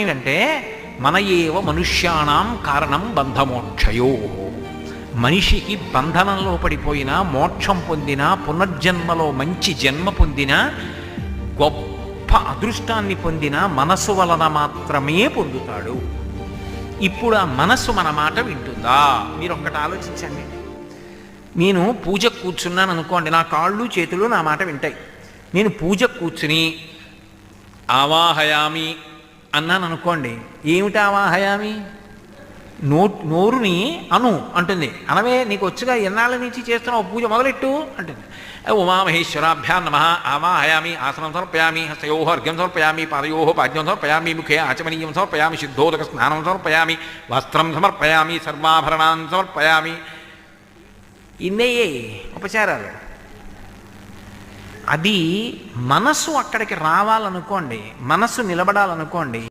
ఏమంటే మన ఏవ మనుష్యాణం కారణం బంధమోక్షయో. మనిషికి బంధనంలో పడిపోయినా, మోక్షం పొందినా, పునర్జన్మలో మంచి జన్మ పొందినా, గొప్ప అదృష్టాన్ని పొందినా మనసు వలన మాత్రమే పొందుతాడు. ఇప్పుడు ఆ మనస్సు మన మాట వింటుందా? మీరు ఒక్కటి ఆలోచించండి. నేను పూజకు కూర్చున్నాను అనుకోండి, నా కాళ్ళు చేతులు నా మాట వింటాయి. నేను పూజకు కూర్చుని ఆవాహయామి అన్నాను అనుకోండి, ఏమిటి ఆవాహయామి? నోరుని అను అంటుంది. అనవే, నీకు వచ్చుగా, ఎన్నాళ్ళ నుంచి చేస్తున్నావు పూజ, మొదలెట్టు అంటుంది. ఉమామహేశ్వరాభ్యాం నమః ఆవాహయామి, ఆసనం సమర్పయామి, హస్తయో అర్ఘ్యం సమర్పయామి, పాదయో పాద్యం సమర్పయామి, ముఖే ఆచమనీయం సమర్పయామి, శుద్ధోదక స్నానం సమర్పయామి, వస్త్రం సమర్పయామి, సర్వాభరణాన్ సమర్పయామి. ఇన్నయ్యే ఉపచారాలు. అది మనసు అక్కడికి రావాలనుకోండి, మనసు నిలబడాలనుకోండి,